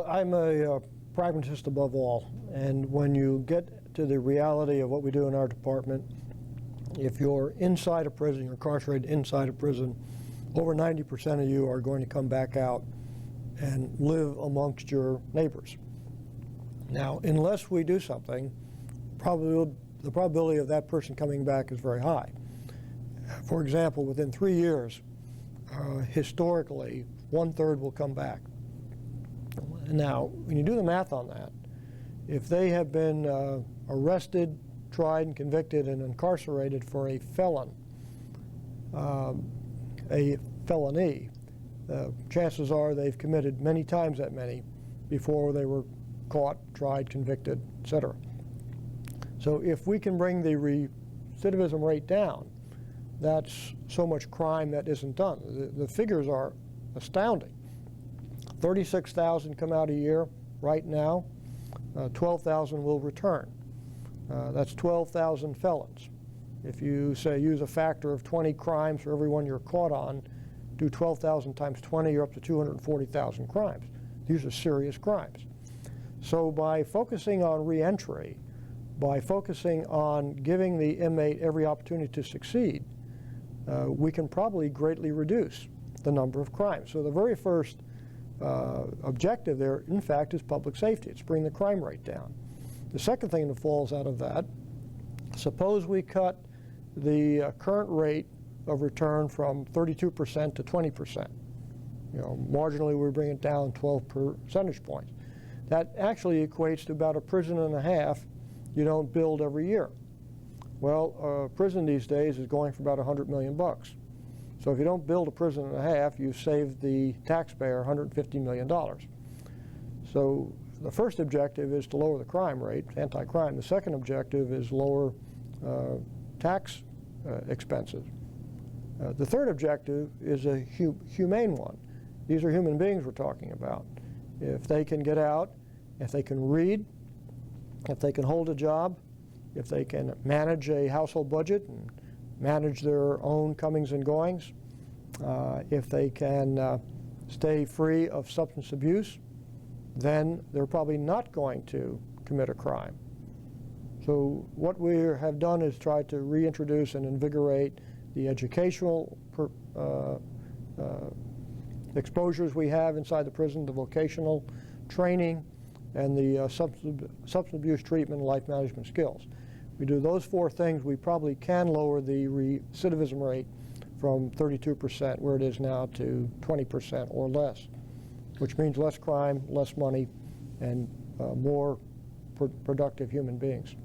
I'm a pragmatist above all, and when you get to the reality of what we do in our department, if you're inside a prison, you're incarcerated inside a prison, over 90% of you are going to come back out and live amongst your neighbors. Now, unless we do something, the probability of that person coming back is very high. For example, within 3 years, historically, 1/3 will come back. Now, when you do the math on that, if they have been arrested, tried, and convicted and incarcerated for a felony, chances are they've committed many times that many before they were caught, tried, convicted, etc. So if we can bring the recidivism rate down, that's so much crime that isn't done. The figures are astounding. 36,000 come out a year right now. 12,000 will return. That's 12,000 felons. If you say use a factor of 20 crimes for every one you're caught on, do 12,000 times 20, you're up to 240,000 crimes. These are serious crimes. So by focusing on reentry, by focusing on giving the inmate every opportunity to succeed, we can probably greatly reduce the number of crimes. So the very first objective there, in fact, is public safety. It's bring the crime rate down. The second thing that falls out of that, suppose we cut the current rate of return from 32% to 20%. Marginally we bring it down 12 percentage points. That actually equates to about a prison and a half you don't build every year. Well, a prison these days is going for about $100 million. So if you don't build a prison and a half, you've saved the taxpayer $150 million. So the first objective is to lower the crime rate, anti-crime. The second objective is lower tax expenses. The third objective is a humane one. These are human beings we're talking about. If they can get out, if they can read, if they can hold a job, if they can manage a household budget and manage their own comings and goings, if they can stay free of substance abuse, then they're probably not going to commit a crime. So what we have done is try to reintroduce and invigorate the educational exposures we have inside the prison, the vocational training, and the substance abuse treatment and life management skills. If we do those four things, we probably can lower the recidivism rate from 32%, where it is now, to 20% or less, which means less crime, less money, and more productive human beings.